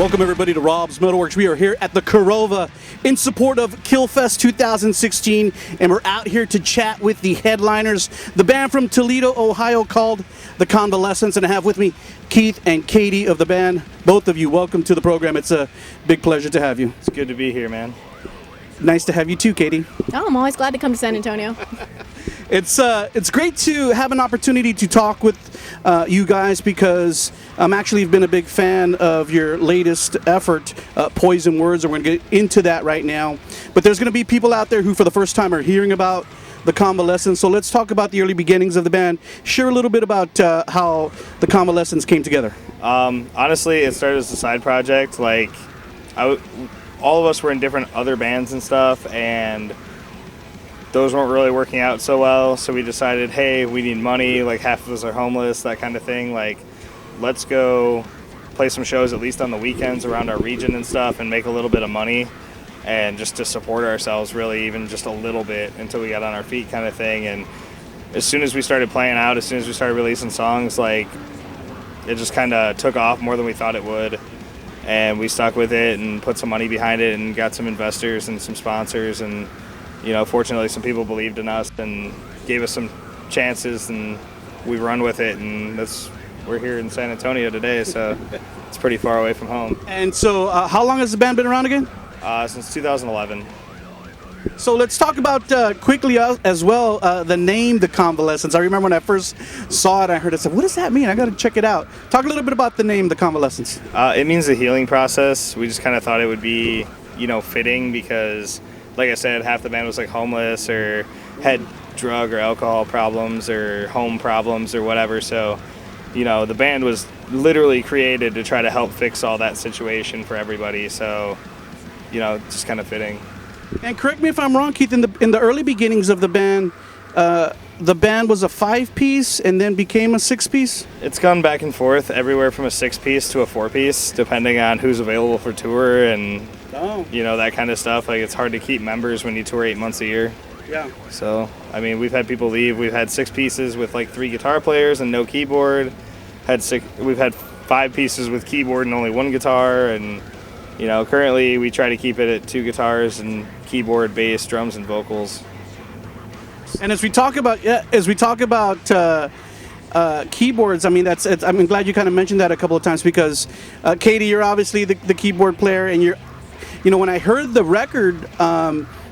Welcome everybody to Rob's MetalWorks. We are here at the Corova in support of Killfest 2016, and we're out here to chat with the headliners, the band from Toledo, Ohio called the Convalescence, and I have with me Keith and Katie of the band. Both of you, welcome to the program. It's a big pleasure to have you. It's good to be here, man. Nice to have you too, Katie. Oh, I'm always glad to come to San Antonio. It's great to have an opportunity to talk with you guys because I'm actually been a big fan of your latest effort, Poison Words, and we're going to get into that right now. But there's going to be people out there who for the first time are hearing about the Convalescence. So let's talk about the early beginnings of the band. Share a little bit about how the Convalescence came together. Honestly, it started as a side project. All of us were in different other bands and stuff, and those weren't really working out so well, so we decided, hey, we need money, like half of us are homeless, that kind of thing, like let's go play some shows at least on the weekends around our region and stuff and make a little bit of money and just to support ourselves really, even just a little bit until we got on our feet kind of thing. And as soon as we started playing out, as soon as we started releasing songs, like it just kind of took off more than we thought it would, and we stuck with it and put some money behind it and got some investors and some sponsors, and you know, fortunately some people believed in us and gave us some chances, and we run with it, and we're here in San Antonio today, so it's pretty far away from home. And so how long has the band been around again? Since 2011. So let's talk about quickly as well the name, the Convalescence. I remember when I first saw it, I heard it, said, what does that mean? I got to check it out. Talk a little bit about the name, the Convalescence. It means the healing process. We just kind of thought it would be, fitting because, like I said, half the band was like homeless or had drug or alcohol problems or home problems or whatever. So, the band was literally created to try to help fix all that situation for everybody. So, just kind of fitting. And correct me if I'm wrong, Keith, in the early beginnings of the band was a 5-piece and then became a 6-piece? It's gone back and forth, everywhere from a 6-piece to a 4-piece, depending on who's available for tour and, that kind of stuff. Like, it's hard to keep members when you tour 8 months a year. Yeah. So, we've had people leave. We've had 6 pieces with, 3 guitar players and no keyboard. We've had 5 pieces with keyboard and only 1 guitar, and currently we try to keep it at 2 guitars and keyboard, bass, drums, and vocals. And as we talk about keyboards, I'm glad you kind of mentioned that a couple of times because Katie, you're obviously the keyboard player, and when I heard the record,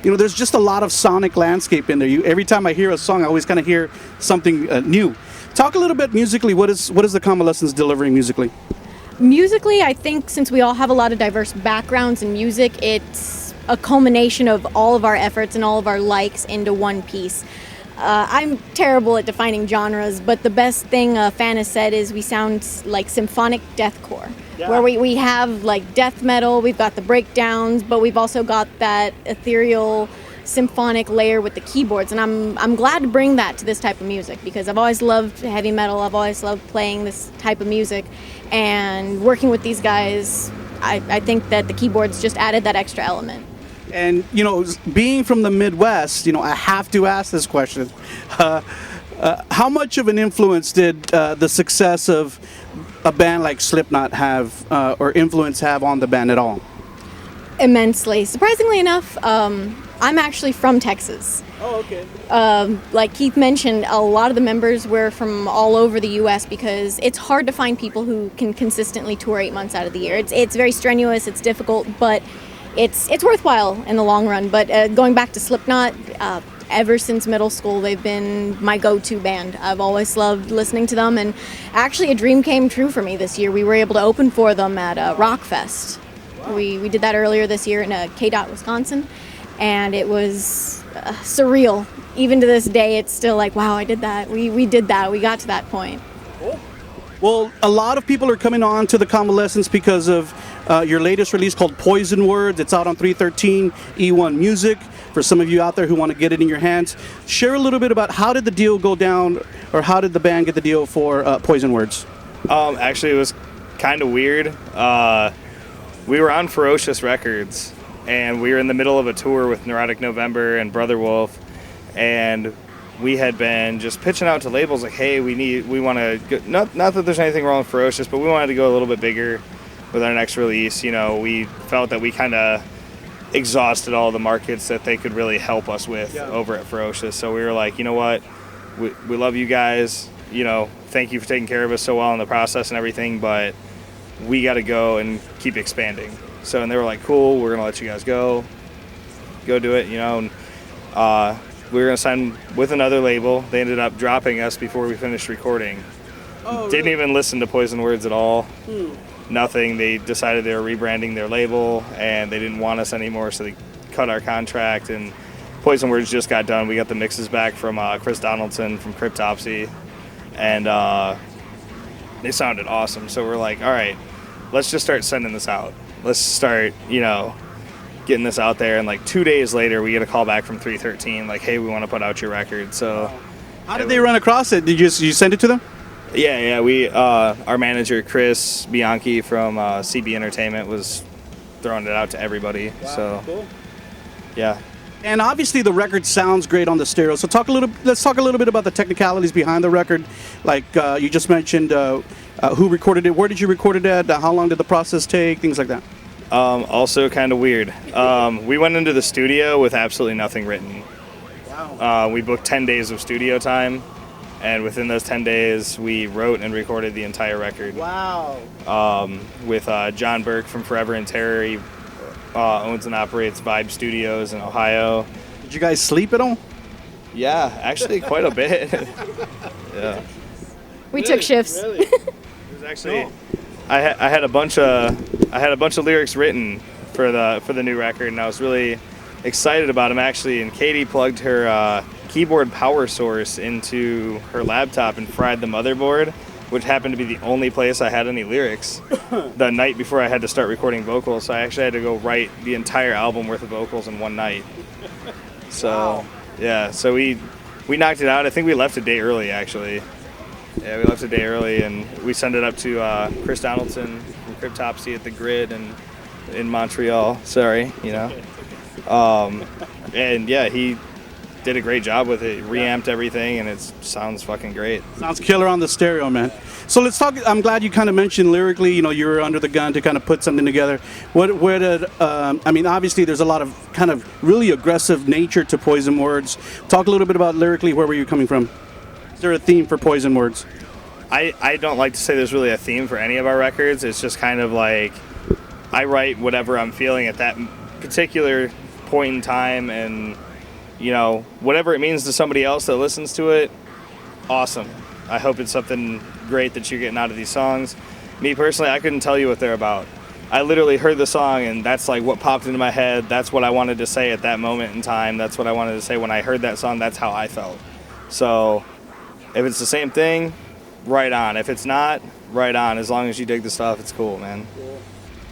there's just a lot of sonic landscape in there. Every time I hear a song, I always kind of hear something new. Talk a little bit musically. What is the Convalescence delivering musically? Musically, I think since we all have a lot of diverse backgrounds in music, it's a culmination of all of our efforts and all of our likes into one piece. I'm terrible at defining genres, but the best thing a fan has said is we sound like symphonic deathcore, where we have like death metal, we've got the breakdowns, but we've also got that ethereal symphonic layer with the keyboards, and I'm glad to bring that to this type of music because I've always loved heavy metal, I've always loved playing this type of music, and working with these guys, I think that the keyboards just added that extra element. And being from the Midwest, I have to ask this question: how much of an influence did the success of a band like Slipknot have, or influence have on the band at all? Immensely. Surprisingly enough, I'm actually from Texas. Oh, okay. Like Keith mentioned, a lot of the members were from all over the U.S. because it's hard to find people who can consistently tour 8 months out of the year. It's very strenuous, it's difficult, but it's worthwhile in the long run. But going back to Slipknot, ever since middle school, they've been my go-to band. I've always loved listening to them, and actually a dream came true for me this year. We were able to open for them at Rockfest. Wow. We did that earlier this year in KDOT, Wisconsin, and it was surreal. Even to this day, it's still like, wow, I did that. We did that. We got to that point. Cool. Well, a lot of people are coming on to the Convalescence because of your latest release called Poison Words. It's out on 313 E1 Music. For some of you out there who want to get it in your hands, share a little bit about how did the deal go down, or how did the band get the deal for Poison Words? Actually, it was kind of weird. We were on Ferocious Records, and we were in the middle of a tour with Neurotic November and Brother Wolf, and we had been just pitching out to labels like, hey, we want to go, not that there's anything wrong with Ferocious, but we wanted to go a little bit bigger with our next release, you know, we felt that we kind of exhausted all the markets that they could really help us with over at Ferocious. So we were like, you know what, we love you guys, you know, thank you for taking care of us so well in the process and everything, but we got to go and keep expanding. So, and they were like, cool, we're going to let you guys go do it, you know. And we were going to sign with another label. They ended up dropping us before we finished recording. Didn't even listen to Poison Words at all. Nothing. They decided they were rebranding their label and they didn't want us anymore, so they cut our contract, and Poison Words just got done. We got the mixes back from Chris Donaldson from Cryptopsy, and they sounded awesome. So we're like, all right, let's just start sending this out. Let's start, you know, getting this out there. And like 2 days later, we get a call back from 313, like, hey, we want to put out your record. So how did they run across it? Did you send it to them? Yeah. We our manager Chris Bianchi from CB Entertainment was throwing it out to everybody. Wow, so cool. Yeah. And obviously the record sounds great on the stereo. So let's talk a little bit about the technicalities behind the record. Like you just mentioned, who recorded it? Where did you record it at? How long did the process take? Things like that. Also kind of weird. We went into the studio with absolutely nothing written. Wow. We booked 10 days of studio time, and within those 10 days, we wrote and recorded the entire record. Wow. With John Burke from Forever in Terror. He owns and operates Vibe Studios in Ohio. Did you guys sleep at all? Yeah, actually quite a bit. Yeah. We took shifts. Really? It was actually, I had a bunch of lyrics written for the new record, and I was really excited about them actually. And Katie plugged her keyboard power source into her laptop and fried the motherboard, which happened to be the only place I had any lyrics the night before I had to start recording vocals. So I actually had to go write the entire album worth of vocals in one night. So wow. Yeah, so we knocked it out. I think we left a day early actually. Yeah, we left a day early, and we sent it up to Chris Donaldson from Cryptopsy at the Grid and in Montreal. Sorry, you know. And yeah, he did a great job with it. Reamped everything, and it sounds fucking great. Sounds killer on the stereo, man. So let's talk. I'm glad you kind of mentioned lyrically. You know, you were under the gun to kind of put something together. Where did I mean, obviously, there's a lot of kind of really aggressive nature to Poison Words. Talk a little bit about lyrically. Where were you coming from? Is there a theme for Poison Words? I don't like to say there's really a theme for any of our records. It's just kind of like I write whatever I'm feeling at that particular point in time, and you know, whatever it means to somebody else that listens to it, awesome. I hope it's something great that you're getting out of these songs. Me personally, I couldn't tell you what they're about. I literally heard the song, and that's like what popped into my head. That's what I wanted to say at that moment in time. That's what I wanted to say when I heard that song. That's how I felt. So if it's the same thing, right on. If it's not, right on. As long as you dig the stuff, it's cool, man.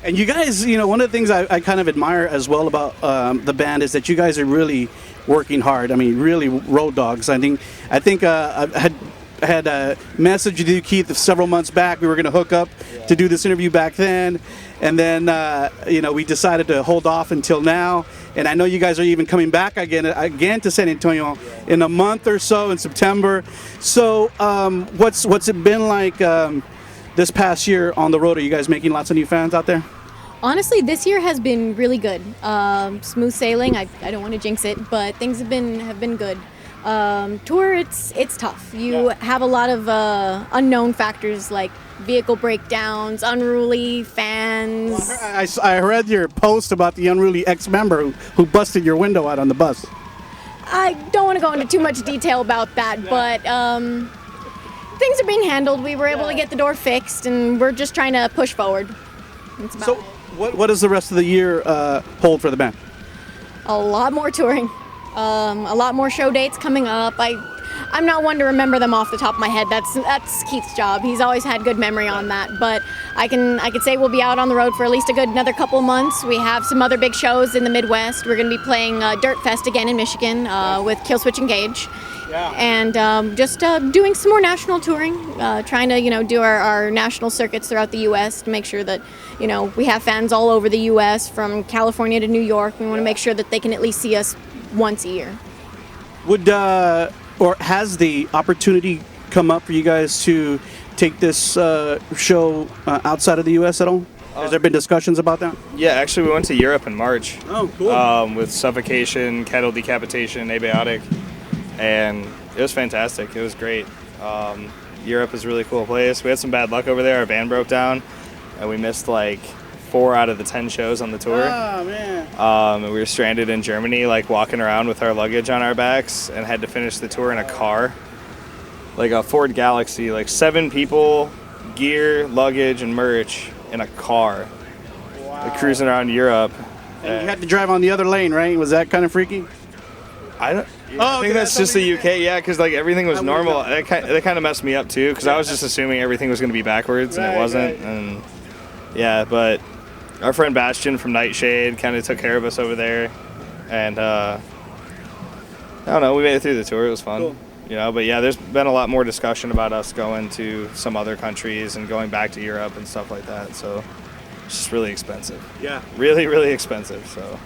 And you guys, you know, one of the things I kind of admire as well about the band is that you guys are really working hard. I mean, really road dogs. I think I had a message to you, Keith, several months back. We were going to hook up to do this interview back then, and then you know, we decided to hold off until now. And I know you guys are even coming back again to San Antonio in a month or so in September. So what's it been like this past year on the road? Are you guys making lots of new fans out there? Honestly, this year has been really good. Smooth sailing. I don't want to jinx it, but things have been good. Tour, it's tough. You have a lot of unknown factors like vehicle breakdowns, unruly fans. Well, I read your post about the unruly ex-member who busted your window out on the bus. I don't want to go into too much detail about that, but things are being handled. We were able to get the door fixed, and we're just trying to push forward. That's about it. What does the rest of the year hold for the band? A lot more touring. A lot more show dates coming up. I'm not one to remember them off the top of my head. That's Keith's job. He's always had good memory on that. But I could say we'll be out on the road for at least another couple of months. We have some other big shows in the Midwest. We're going to be playing Dirt Fest again in Michigan with Killswitch Engage. Yeah. And just doing some more national touring, trying to do our national circuits throughout the U.S. to make sure that we have fans all over the U.S. from California to New York. We want to make sure that they can at least see us once a year. Would or has the opportunity come up for you guys to take this show outside of the U.S. at all? Has there been discussions about that? Yeah, actually, we went to Europe in March. Oh, cool. With Suffocation, Kettle Decapitation, Abiotic, and it was fantastic. It was great. Europe is a really cool place. We had some bad luck over there. Our van broke down, and we missed like 4 out of the 10 shows on the tour. Oh, man. And we were stranded in Germany, like walking around with our luggage on our backs, and had to finish the tour in a car, like a Ford Galaxy, like 7 people, gear, luggage, and merch in a car, like, cruising around Europe. And you had to drive on the other lane, right? Was that kind of freaky? I Oh, think that's just the UK, yeah, because like everything was I normal. would've That kind of messed me up too, because I was just assuming everything was going to be backwards, and it wasn't. Right. And yeah, but our friend Bastian from Nightshade kind of took care of us over there, and I don't know, we made it through the tour. It was fun. Cool. You know, but yeah, there's been a lot more discussion about us going to some other countries and going back to Europe and stuff like that. So it's just really expensive. Yeah. Really, really expensive. So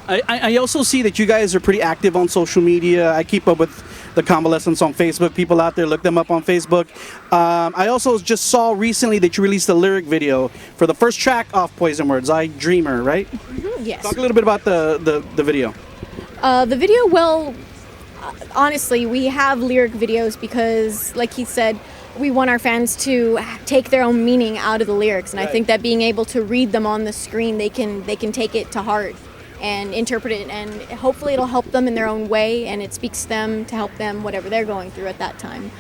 I also see that you guys are pretty active on social media. I keep up with the Convalescence on Facebook. People out there, look them up on Facebook. I also just saw recently that you released a lyric video for the first track off Poison Words, I Dreamer, right? Yes. Talk a little bit about the video. The video, well, honestly, we have lyric videos because, like he said, we want our fans to take their own meaning out of the lyrics, and I think that being able to read them on the screen, they can take it to heart and interpret it, and hopefully it'll help them in their own way, and it speaks to them to help them whatever they're going through at that time.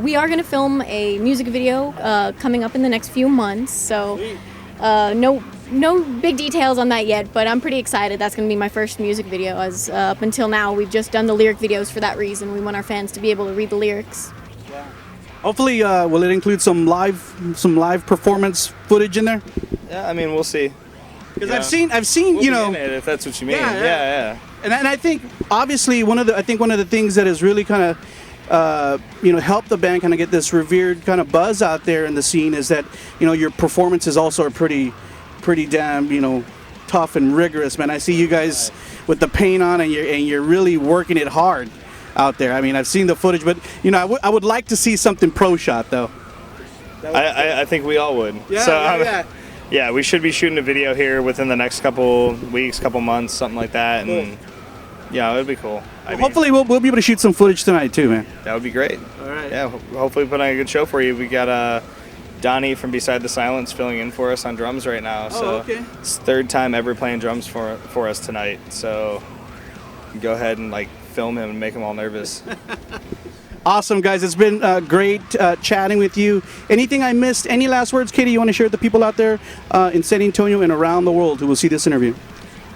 We are going to film a music video coming up in the next few months, so no big details on that yet, but I'm pretty excited. That's going to be my first music video, as up until now we've just done the lyric videos for that reason. We want our fans to be able to read the lyrics. Hopefully, will it include some live performance footage in there? yeah, I mean, we'll see. Because Yeah. I've seen, We'll you be know, in it, if that's what you mean. Yeah, Yeah. and I think obviously one of the things that has really kind of helped the band kind of get this revered kind of buzz out there in the scene is that your performances also are pretty damn tough and rigorous, man. I see you guys with the paint on, and you're really working it hard out there. I mean, I've seen the footage, but I would like to see something pro shot though. I think we all would. Yeah, we should be shooting a video here within the next couple weeks, couple months, something like that, and yeah, it would be cool. I mean, Hopefully, we'll be able to shoot some footage tonight too, man. that would be great. All right. Yeah, hopefully put on a good show for you. We got Donnie from Beside the Silence filling in for us on drums right now. So okay. it's 3rd time ever playing drums for us tonight. So go ahead and like film him and make him all nervous. Awesome, guys. It's been great chatting with you. Anything I missed? Any last words, Katie, you want to share with the people out there in San Antonio and around the world who will see this interview?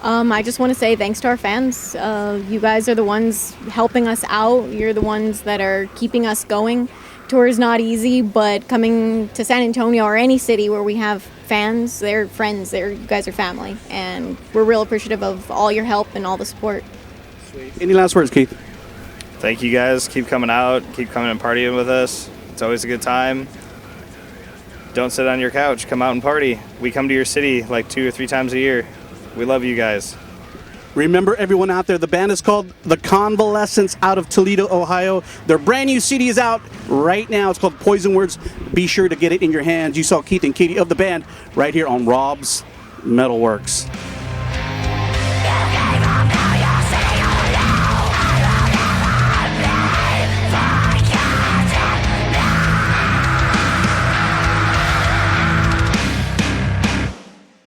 I just want to say thanks to our fans. You guys are the ones helping us out. You're the ones that are keeping us going. Tour is not easy, but coming to San Antonio or any city where we have fans, they're friends, you guys are family, and we're real appreciative of all your help and all the support. Any last words, Keith? Thank you guys. Keep coming out. Keep coming and partying with us. It's always a good time. Don't sit on your couch. Come out and party. We come to your city like 2 or 3 times a year. We love you guys. Remember, everyone out there, the band is called The Convalescence out of Toledo, Ohio. Their brand new CD is out right now. It's called Poison Words. Be sure to get it in your hands. You saw Keith and Katie of the band right here on Rob's MetalWorks.